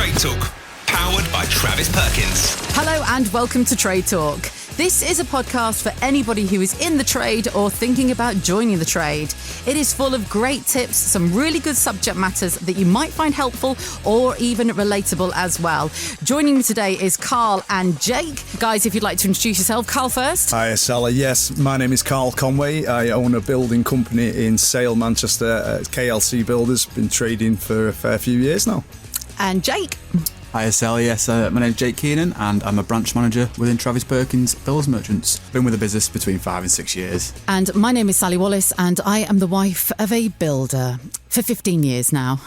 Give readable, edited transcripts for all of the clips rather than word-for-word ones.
Trade Talk, powered by Travis Perkins. Hello and welcome to Trade Talk. This is a podcast for anybody who is in the trade or thinking about joining the trade. It is full of great tips, some really good subject matters that you might find helpful or even relatable as well. Joining me today is Karl and Jake. Guys, if you'd like to introduce yourself, Karl first. Hi, Sally. Yes, my name is Karl Conway. I own a building company in Sale, Manchester, KLC Builders. Been trading for a fair few years now. And Jake. Hi, Sally. Yes, my name's Jake Keenan and I'm a branch manager within Travis Perkins Builders Merchants. Been with the business between 5 and 6 years. And my name is Sally Wallace and I am the wife of a builder for 15 years now.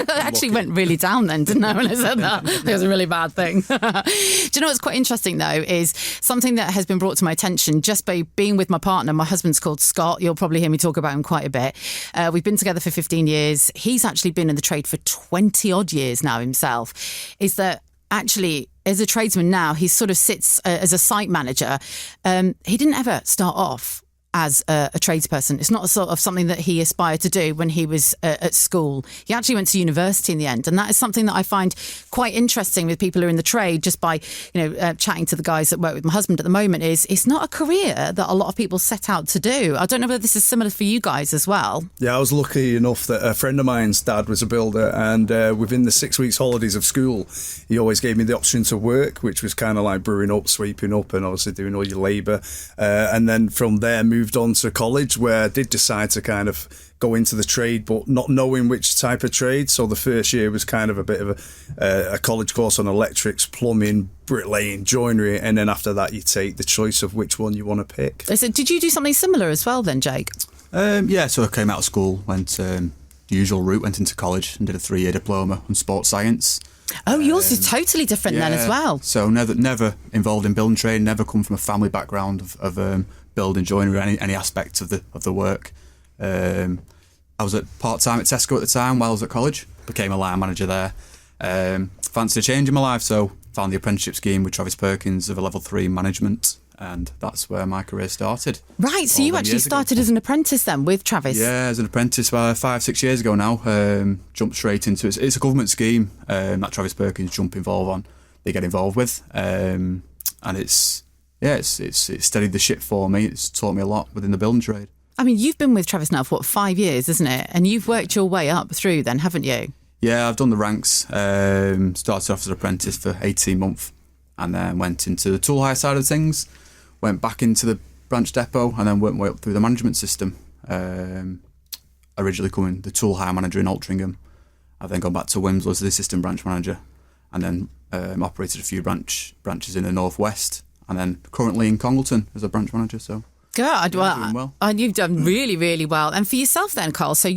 I actually went really down then, didn't I, when I said that? It was a really bad thing. Do you know what's quite interesting, though, is something that has been brought to my attention just by being with my partner. My husband's called Scott. You'll probably hear me talk about him quite a bit. We've been together for 15 years. He's actually been in the trade for 20 odd years now himself. Is that actually, as a tradesman now, he sort of sits as a site manager. He didn't ever start off as a tradesperson. It's not a sort of something that he aspired to do when he was at school. He actually went to university in the end. And that is something that I find quite interesting with people who are in the trade, just by, chatting to the guys that work with my husband at the moment, is it's not a career that a lot of people set out to do. I don't know whether this is similar for you guys as well. Yeah, I was lucky enough that a friend of mine's dad was a builder, and within the 6 weeks holidays of school, he always gave me the option to work, which was kind of like brewing up, sweeping up, and obviously doing all your labour. And then from there moved on to college, where I did decide to kind of go into the trade, but not knowing which type of trade. So the first year was kind of a bit of a college course on electrics, plumbing, bricklaying, joinery, and then after that you take the choice of which one you want to pick. So did you do something similar as well then, Jake? So I came out of school, went the usual route, went into college and did a 3-year diploma in sports science. Oh, yours is totally different then as well. So never involved in building trade, never come from a family background of building joinery or any aspect of the work. I was at part-time at Tesco at the time while I was at college, became a line manager there. Fancied a change in my life, so found the apprenticeship scheme with Travis Perkins of a level 3 management, and that's where my career started. Right, so you actually started as an apprentice then with Travis? Yeah, as an apprentice 5-6 years ago now. Jumped straight into it. It's a government scheme that Travis Perkins they get involved with, and it's steadied the ship for me. It's taught me a lot within the building trade. I mean, you've been with Travis now for 5 years, isn't it? And you've worked your way up through then, haven't you? Yeah, I've done the ranks. Started off as an apprentice for 18 months and then went into the tool hire side of things, went back into the branch depot and then worked my way up through the management system. Originally coming the tool hire manager in Altrincham. I've then gone back to Wimslow as the assistant branch manager and then operated a few branches in the northwest and then currently in Congleton as a branch manager, so... Good. Well. And you've done really, really well. And for yourself then, Karl, so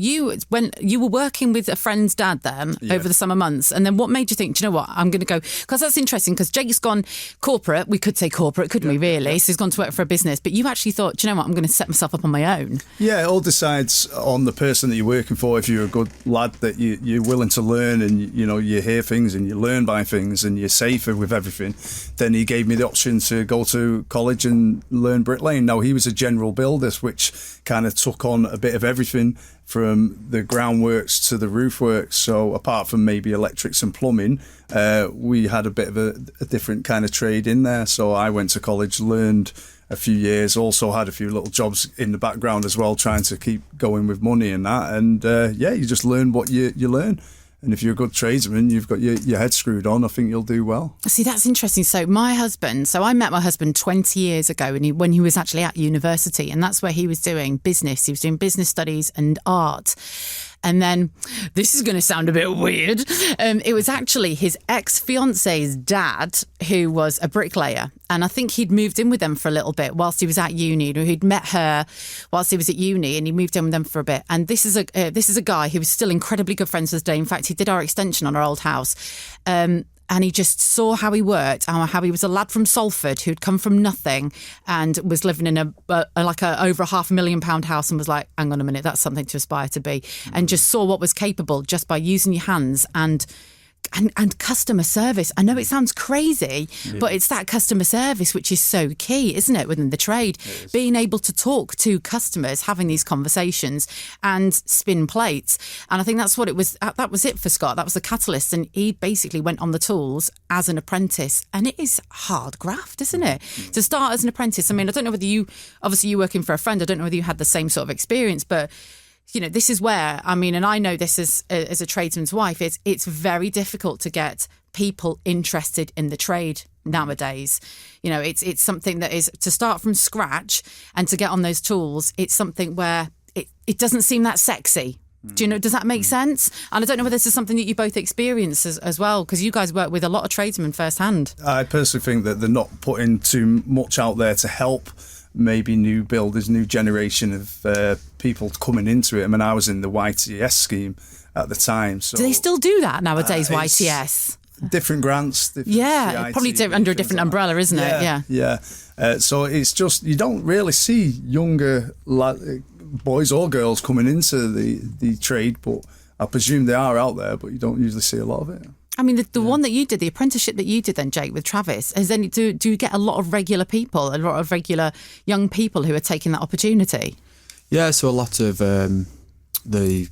when you were working with a friend's dad then over the summer months, and then what made you think, do you know what, I'm going to go, because that's interesting, because Jake's gone corporate, we could say corporate, couldn't we really? Yeah. So he's gone to work for a business, but you actually thought, do you know what, I'm going to set myself up on my own. Yeah, it all decides on the person that you're working for. If you're a good lad that you're willing to learn and, you hear things and you learn by things and you're safer with everything, then he gave me the option to go to college and learn bricklaying. Now, he was a general builder, which kind of took on a bit of everything from the groundworks to the roof works. So apart from maybe electrics and plumbing, we had a bit of a different kind of trade in there. So I went to college, learned a few years, also had a few little jobs in the background as well, trying to keep going with money and that. And you just learn what you learn. And if you're a good tradesman, you've got your head screwed on, I think you'll do well. See, that's interesting. So I met my husband 20 years ago when he was actually at university, and that's where he was doing business. He was doing business studies and art. And then, this is going to sound a bit weird, it was actually his ex-fiance's dad who was a bricklayer. And I think he'd moved in with them for a little bit whilst he was at uni. He'd met her whilst he was at uni and he moved in with them for a bit. And this is a guy who was still incredibly good friends to this day. In fact, he did our extension on our old house. And he just saw how he worked, how he was a lad from Salford who'd come from nothing and was living in a over £500,000 house and was like, hang on a minute, that's something to aspire to be. And just saw what was capable just by using your hands and and customer service. I know it sounds crazy, but it's that customer service which is so key, isn't it, within the trade? Being able to talk to customers, having these conversations and spin plates. And I think that's what it was. That was it for Scott. That was the catalyst. And he basically went on the tools as an apprentice. And it is hard graft, isn't it? To start as an apprentice. I mean, I don't know whether obviously you're working for a friend. I don't know whether you had the same sort of experience, but this is where, I mean, and I know this as a tradesman's wife, it's very difficult to get people interested in the trade nowadays. It's something that is to start from scratch and to get on those tools. It's something where it doesn't seem that sexy. Does that make sense? And I don't know whether this is something that you both experience as well, because you guys work with a lot of tradesmen firsthand. I personally think that they're not putting too much out there to help maybe new builders, new generation of people coming into it. I mean, I was in the YTS scheme at the time. So do they still do that nowadays, YTS? Different grants. Different probably under a different umbrella, isn't it? Yeah. So it's just, you don't really see younger boys or girls coming into the trade, but I presume they are out there, but you don't usually see a lot of it. I mean, the one that you did, the apprenticeship that you did then, Jake, with Travis, do you get a lot of regular people, a lot of regular young people who are taking that opportunity? Yeah, so a lot of the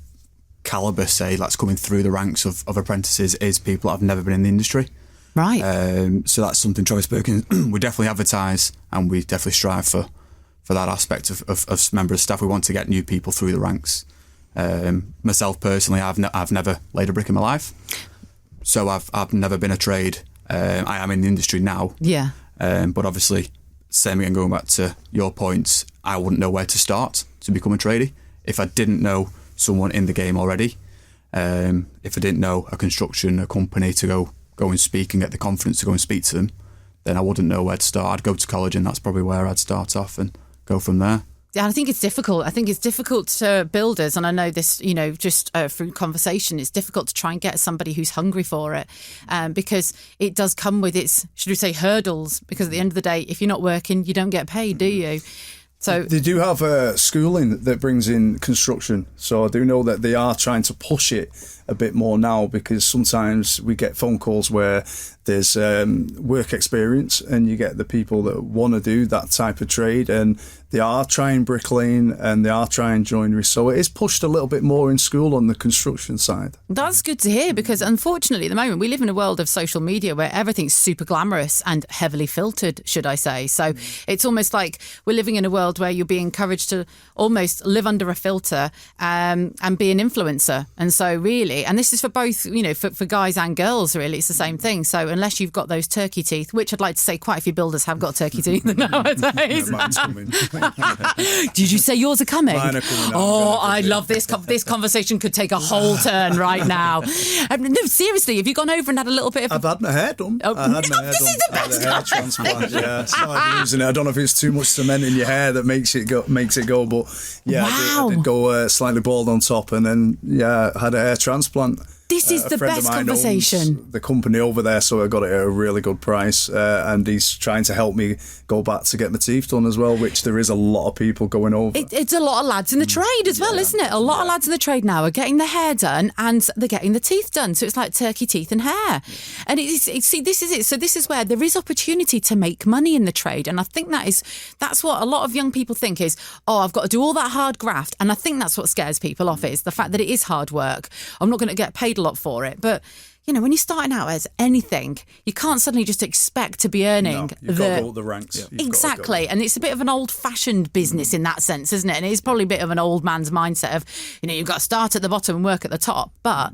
calibre, say, that's coming through the ranks of apprentices is people that have never been in the industry. Right. So that's something Travis Perkins, we definitely advertise and we definitely strive for that aspect of member of staff. We want to get new people through the ranks. Myself personally, I've never laid a brick in my life. So I've never been a trade. I am in the industry now. Yeah. But obviously, same again, going back to your points, I wouldn't know where to start to become a tradie if I didn't know someone in the game already. If I didn't know a company to go and speak and get the confidence to go and speak to them, then I wouldn't know where to start. I'd go to college and that's probably where I'd start off and go from there. Yeah, I think it's difficult. I think it's difficult to builders, and I know this, just through conversation, it's difficult to try and get somebody who's hungry for it, because it does come with its, should we say, hurdles, because at the end of the day, if you're not working, you don't get paid, do you? So they do have schooling that brings in construction, so I do know that they are trying to push it a bit more now, because sometimes we get phone calls where there's work experience and you get the people that want to do that type of trade, and they are trying bricklaying and they are trying joinery, so it is pushed a little bit more in school on the construction side. That's good to hear, because unfortunately at the moment we live in a world of social media where everything's super glamorous and heavily filtered, should I say. So it's almost like we're living in a world where you'll be encouraged to almost live under a filter and be an influencer. And so really, and this is for both, for guys and girls, really, it's the same thing. So unless you've got those turkey teeth, which I'd like to say quite a few builders have got turkey teeth nowadays. Mine's coming. Did you say yours are coming? Mine are coming out. Oh, I love this. This conversation could take a whole turn right now. No, seriously, have you gone over and had a little bit of... I've had my hair done. Oh, I had my hair this done. is the I had best a hair transplant. Yeah, started losing it. I don't know if it's too much cement in your hair that makes it go. But yeah, wow. I did go slightly bald on top, and then I had a hair transplant. This is the best conversation. The company over there, so I got it at a really good price, and he's trying to help me go back to get my teeth done as well, which there is a lot of people going over. It's a lot of lads in the trade as well, isn't it? A lot of lads in the trade now are getting the hair done and they're getting the teeth done. So it's like turkey teeth and hair. And see, this is it. So this is where there is opportunity to make money in the trade. And I think that's what a lot of young people think is, I've got to do all that hard graft. And I think that's what scares people off, is the fact that it is hard work. I'm not going to get paid a lot for it. But when you're starting out as anything, you can't suddenly just expect to be earning you've got to go up the ranks. Yeah. Exactly. And it's a bit of an old-fashioned business in that sense, isn't it? And it's probably a bit of an old man's mindset of, you've got to start at the bottom and work at the top. But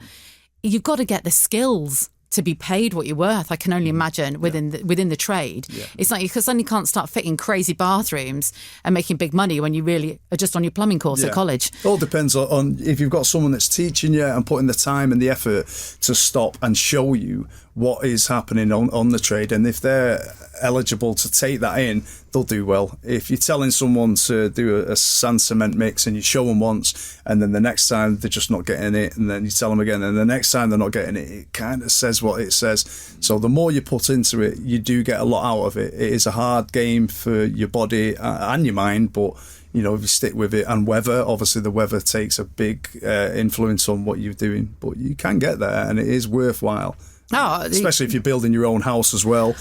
you've got to get the skills to be paid what you're worth. I can only imagine within the trade. Yeah. It's like you suddenly can't start fitting crazy bathrooms and making big money when you really are just on your plumbing course at college. It all depends on if you've got someone that's teaching you and putting the time and the effort to stop and show you what is happening on the trade, and if they're eligible to take that in, they'll do well. If you're telling someone to do a sand cement mix and you show them once and then the next time they're just not getting it, and then you tell them again and the next time they're not getting it, it kind of says what it says. So the more you put into it, you do get a lot out of it. It is a hard game for your body and your mind, but you know, if you stick with it, and weather, obviously the weather takes a big influence on what you're doing, but you can get there and it is worthwhile. Especially if you're building your own house as well.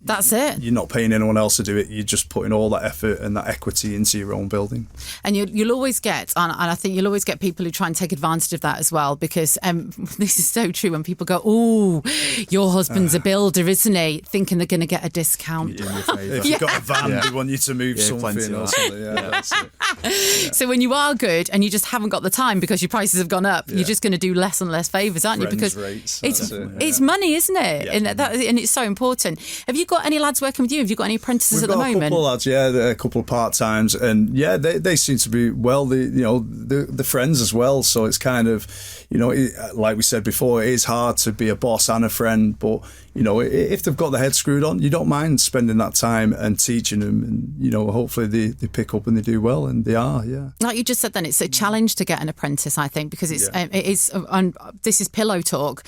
That's it. You're not paying anyone else to do it. You're just putting all that effort and that equity into your own building. And you'll always get, and I think you'll always get people who try and take advantage of that as well, because this is so true when people go, "Oh, your husband's a builder, isn't he?" Thinking they're going to get a discount. If you've got a van, they want you to move something or something. That's it. So when you are good and you just haven't got the time because your prices have gone up, you're just going to do less and less favours, aren't you? Because rates, it's money, isn't it? Yeah. And it's so important. Have you got any lads working with you? Have you got any apprentices at the moment? We've got a couple of lads, a couple of part-times, and they seem to be the friends as well. So it's kind of, like we said before, it is hard to be a boss and a friend, but if they've got their head screwed on, you don't mind spending that time and teaching them, and hopefully they pick up and they do well, and they are. Like you just said, then it's a challenge to get an apprentice, I think, because it is. And this is pillow talk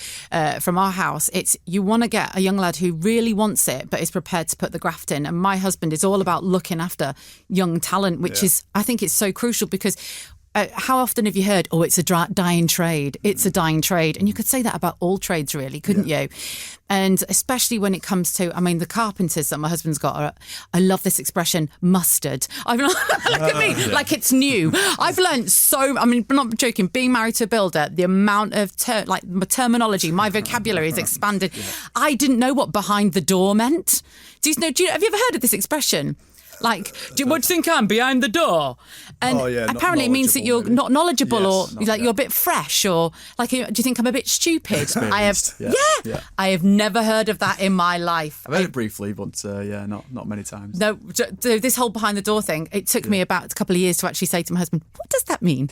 from our house. It's you want to get a young lad who really wants it, but is prepared to put the graft in. And my husband is all about looking after young talent, which is, I think, it's so crucial because. How often have you heard, it's a dying trade? It's a dying trade. And you could say that about all trades, really, couldn't you? And especially when it comes to, the carpenters that my husband's got, I love this expression, mustard. Look at me, like it's new. I've learned I'm not joking, being married to a builder, the amount of my terminology, my vocabulary has expanded. I didn't know what behind the door meant. Have you ever heard of this expression? Like, what do you think I'm behind the door? And apparently it means that you're not knowledgeable or you're a bit fresh, or like, do you think I'm a bit stupid? I have never heard of that in my life. I've heard it briefly, but not many times. No, this whole behind the door thing, it took me about a couple of years to actually say to my husband, what does that mean?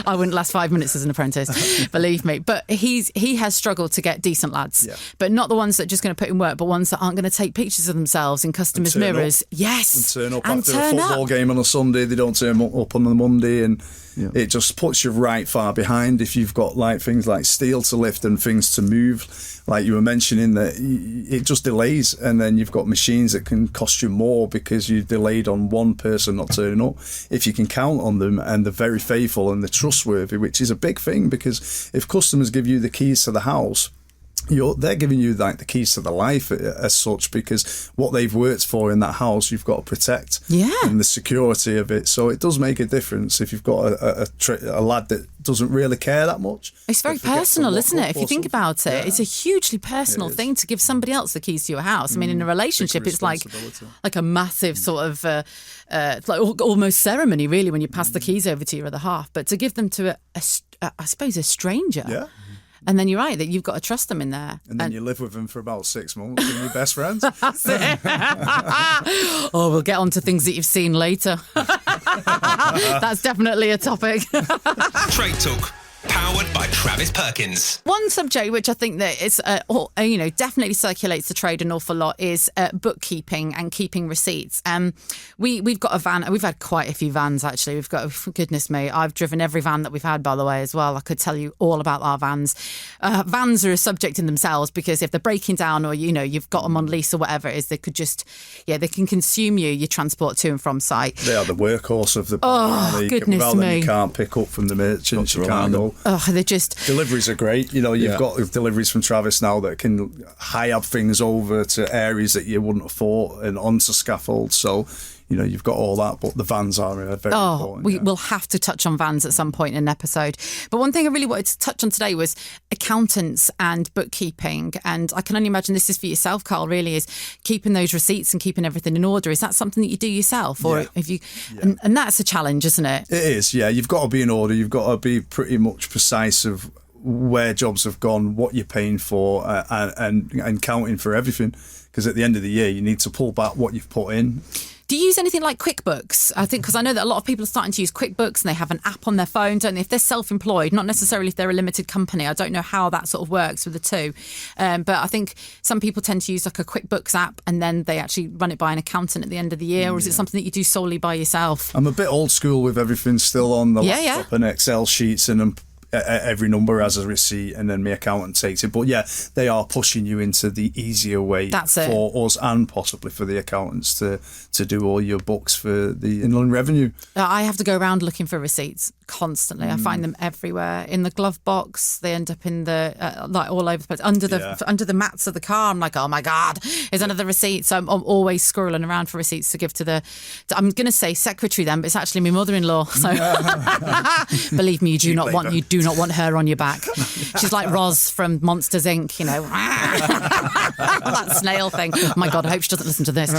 I wouldn't last 5 minutes as an apprentice, believe me. But he has struggled to get decent lads, but not the ones that are just going to put in work, but ones that aren't going to take pictures of themselves in customers' mirrors. Up. Yes. And turn up after a football game on a Sunday. They don't turn up on a Monday, and it just puts you right far behind if you've got like things like steel to lift and things to move, like you were mentioning, that it just delays, and then you've got machines that can cost you more because you've delayed on one person not turning up. If you can count on them and they're very faithful and they're trustworthy, which is a big thing, because if customers give you the keys to the house, they're giving you like the keys to the life as such, because what they've worked for in that house you've got to protect, and the security of it. So it does make a difference if you've got a lad that doesn't really care that much. It's very personal, isn't it? If you think about it, it's a hugely personal thing to give somebody else the keys to your house. In a relationship, it's like a massive sort of like almost ceremony, really, when you pass the keys over to your other half. But to give them to I suppose a stranger. Yeah. And then you're right that you've got to trust them in there. And then you live with them for about 6 months and you're best friends. That's it. We'll get on to things that you've seen later. That's definitely a topic. Trade Talk, powered by Travis Perkins. One subject which I think that is, definitely circulates the trade an awful lot is bookkeeping and keeping receipts. We've got a van. We've had quite a few vans, actually. We've got, goodness me, I've driven every van that we've had, by the way, as well. I could tell you all about our vans. Vans are a subject in themselves, because if they're breaking down or, you've got them on lease or whatever it is, they could just, they can consume your transport to and from site. They are the workhorse of the goodness without me. them, you can't pick up from the merchants, you can't go. They're just... Deliveries are great. You've got deliveries from Travis now that can hire things over to areas that you wouldn't have thought and onto scaffolds. So, you've got all that, but the vans are very important. We will have to touch on vans at some point in an episode. But one thing I really wanted to touch on today was accountants and bookkeeping. And I can only imagine this is for yourself, Karl, really, is keeping those receipts and keeping everything in order. Is that something that you do yourself? Or if you, and that's a challenge, isn't it? It is, yeah. You've got to be in order. You've got to be pretty much precise of where jobs have gone, what you're paying for, and counting for everything. Because at the end of the year, you need to pull back what you've put in. Do you use anything like QuickBooks? I think, because I know that a lot of people are starting to use QuickBooks and they have an app on their phone, don't they? If they're self-employed, not necessarily if they're a limited company. I don't know how that sort of works with the two. But I think some people tend to use like a QuickBooks app and then they actually run it by an accountant at the end of the year. Or is it something that you do solely by yourself? I'm a bit old school with everything still on the laptop and Excel sheets, and every number as a receipt, and then my accountant takes it. But yeah, they are pushing you into the easier way for us and possibly for the accountants to do all your books for the Inland Revenue. I have to go around looking for receipts constantly. I find them everywhere in the glove box. They end up in the like all over the place under the mats of the car. I'm like, oh my god, is another receipt? So I'm always scrolling around for receipts to give to I'm going to say secretary then, but it's actually my mother-in-law. So believe me, you do not want her on your back. She's like Roz from Monsters Inc. You know, that snail thing. Oh my god, I hope she doesn't listen to this.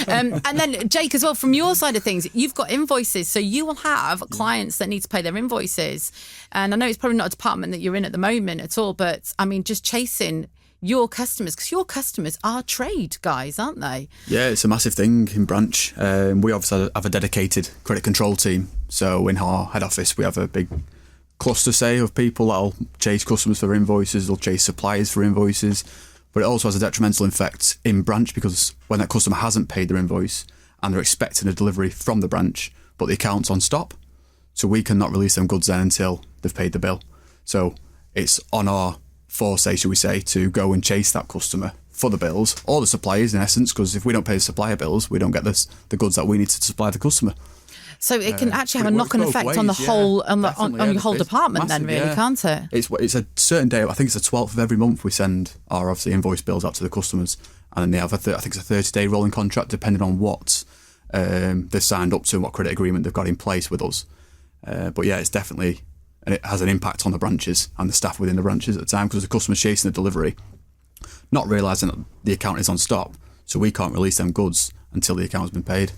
And then Jake, as well, from your side of things, you've got invoices, so you will have clients that need to pay their invoices. And I know it's probably not a department that you're in at the moment at all, but I mean, just chasing your customers, because your customers are trade guys, aren't they? Yeah, it's a massive thing in branch. We obviously have a dedicated credit control team. So in our head office, we have a big cluster, say, of people that'll chase customers for invoices, they'll chase suppliers for invoices. But it also has a detrimental effect in branch, because when that customer hasn't paid their invoice and they're expecting a delivery from the branch, but the account's on stop, so we cannot release them goods then until they've paid the bill. So it's on our foresight, should we say, to go and chase that customer for the bills, or the suppliers in essence, because if we don't pay the supplier bills, we don't get the goods that we need to supply the customer. So it can actually have a knock-on effect on the whole, on your whole department then, really, can't it? It's a certain day, I think it's the 12th of every month, we send our obviously invoice bills out to the customers, and then they have I think it's a 30-day rolling contract depending on what they've signed up to and what credit agreement they've got in place with us. But yeah, it's definitely, and it has an impact on the branches and the staff within the branches at the time, because the customer's chasing the delivery, not realising that the account is on stop, so we can't release them goods until the account's been paid.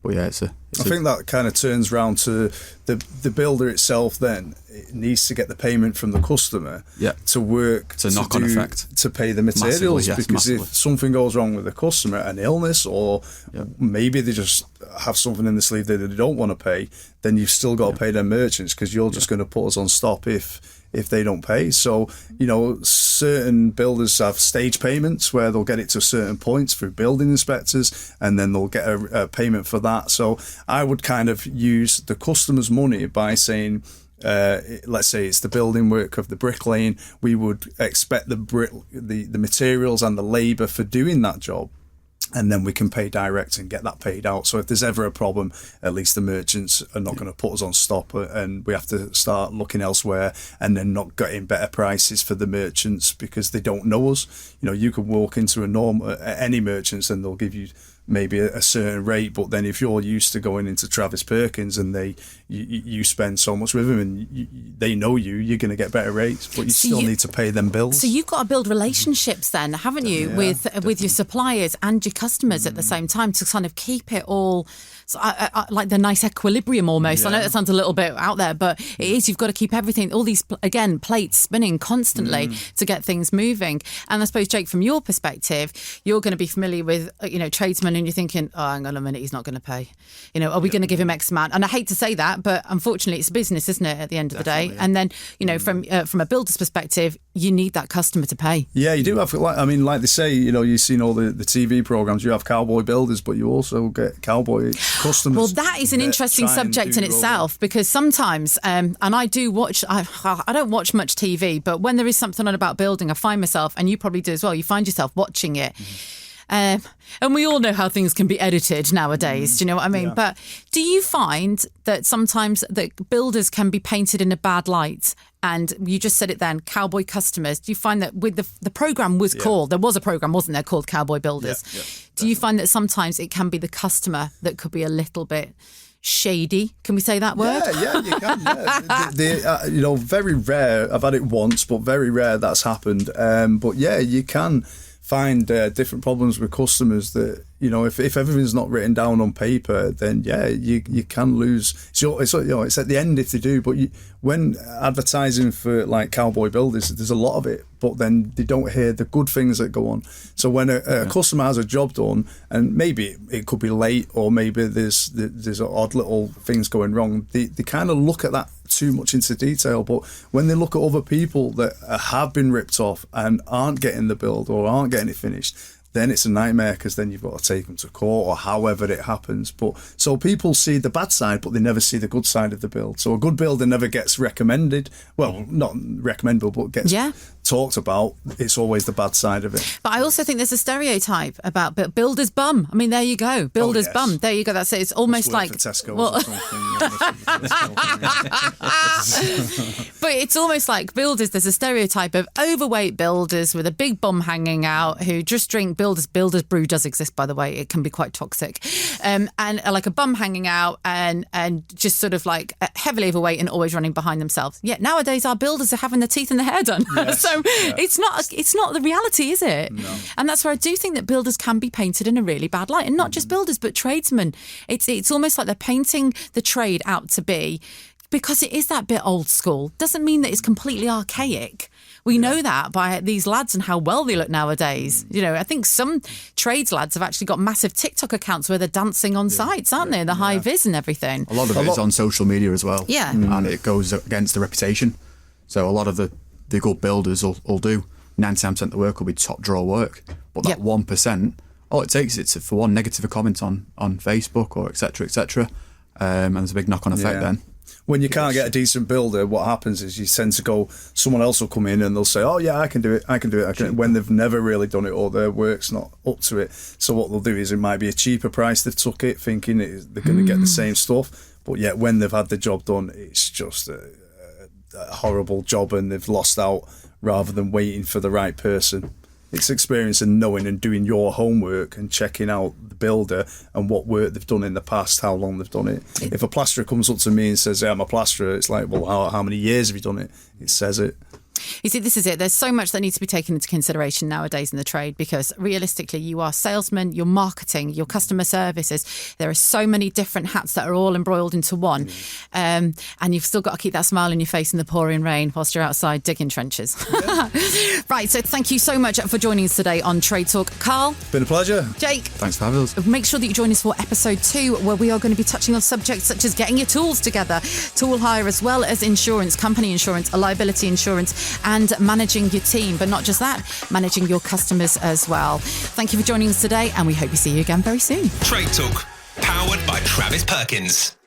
But yeah, I think that kind of turns round to the builder itself. Then it needs to get the payment from the customer to work it's a knock-on effect to pay the materials. Because if something goes wrong with the customer, an illness, or maybe they just have something in the sleeve that they don't want to pay, then you've still got to pay their merchants, because you're just going to put us on stop if they don't pay. So, you know, certain builders have stage payments where they'll get it to certain points through building inspectors, and then they'll get a payment for that. So I would kind of use the customer's money by saying, let's say it's the building work of the bricklaying, we would expect the materials and the labour for doing that job, and then we can pay direct and get that paid out. So if there's ever a problem, at least the merchants are not going to put us on stop, and we have to start looking elsewhere, and then not getting better prices for the merchants because they don't know us. You know, you could walk into any merchants and they'll give you maybe a certain rate, but then if you're used to going into Travis Perkins and you spend so much with them and they know you're going to get better rates, but you still need to pay them bills. So you've got to build relationships then, haven't you, with your suppliers and your customers at the same time, to kind of keep it all like the nice equilibrium almost. I know that sounds a little bit out there, but it is. You've got to keep everything, all these, again, plates spinning constantly to get things moving. And I suppose, Jake, from your perspective, you're going to be familiar with, tradesmen, and you're thinking, oh, hang on a minute, he's not going to pay. Are we going to give him X amount? And I hate to say that, but unfortunately it's a business, isn't it, at the end of the day? And then, from a builder's perspective, you need that customer to pay. Yeah, you do have, like they say, you've seen all the TV programs, you have cowboy builders, but you also get cowboy customers. Well, that is an interesting subject in itself, because sometimes, and I do watch, I don't watch much TV, but when there is something on about building, I find myself, and you probably do as well, you find yourself watching it. And we all know how things can be edited nowadays, do you know what I mean? Yeah. But do you find that sometimes that builders can be painted in a bad light? And you just said it then, cowboy customers. Do you find that with the programme was called, there was a programme, wasn't there, called Cowboy Builders? Do you find that sometimes it can be the customer that could be a little bit shady? Can we say that word? Yeah, you can. Yeah. Very rare. I've had it once, but very rare that's happened. But yeah, you can find different problems with customers that, if everything's not written down on paper, then you can lose. It's at the end if they do, but when advertising for like cowboy builders, there's a lot of it, but then they don't hear the good things that go on. So when a customer has a job done, and maybe it could be late, or maybe there's odd little things going wrong, they kind of look at that too much into detail. But when they look at other people that have been ripped off and aren't getting the build or aren't getting it finished, then it's a nightmare because then you've got to take them to court or however it happens. But so people see the bad side, but they never see the good side of the build. So a good builder never gets recommended. Well, not recommendable, but gets talked about. It's always the bad side of it. But I also think there's a stereotype about builder's bum. I mean, there you go, builder's bum. There you go. That's it. It's almost like Tesco or something. But it's almost like builders. There's a stereotype of overweight builders with a big bum hanging out who just drink builders. Builders brew does exist, by the way. It can be quite toxic, and like a bum hanging out and just sort of like heavily overweight and always running behind themselves. Yet nowadays our builders are having their teeth and their hair done. Yes. So it's not the reality, is it? No. And that's where I do think that builders can be painted in a really bad light, and not just builders but tradesmen. It's almost like they're painting the trade out to be, because it is that bit old school. Doesn't mean that it's completely archaic. We know that by these lads and how well they look nowadays. You know, I think some trades lads have actually got massive TikTok accounts where they're dancing on sites, aren't they? The high vis and everything. A lot of it is on social media as well. Yeah. And it goes against the reputation. So a lot of the good builders will do 99% of the work will be top drawer work. But that 1%, all it takes is for one negative comment on Facebook or et cetera, and there's a big knock-on effect then. When you can't get a decent builder, what happens is you tend to go, someone else will come in and they'll say, oh yeah, I can do it, when they've never really done it or their work's not up to it. So what they'll do is it might be a cheaper price they've took it, thinking they're going to get the same stuff, but yet when they've had the job done, it's just a horrible job and they've lost out rather than waiting for the right person. It's experience and knowing and doing your homework and checking out the builder and what work they've done in the past, how long they've done it. If a plasterer comes up to me and says, yeah, I'm a plasterer, it's like, well, how many years have you done it? It says it. You see, this is it. There's so much that needs to be taken into consideration nowadays in the trade, because realistically, you are salesmen, you're marketing, your customer services. There are so many different hats that are all embroiled into one. And you've still got to keep that smile on your face in the pouring rain whilst you're outside digging trenches. Yeah. Right. So thank you so much for joining us today on Trade Talk. Karl. Been a pleasure. Jake. Thanks for having us. Make sure that you join us for episode 2, where we are going to be touching on subjects such as getting your tools together, tool hire, as well as insurance, company insurance, liability insurance, and managing your team. But not just that, managing your customers as well. Thank you for joining us today, and we hope to see you again very soon. Trade Talk, powered by Travis Perkins.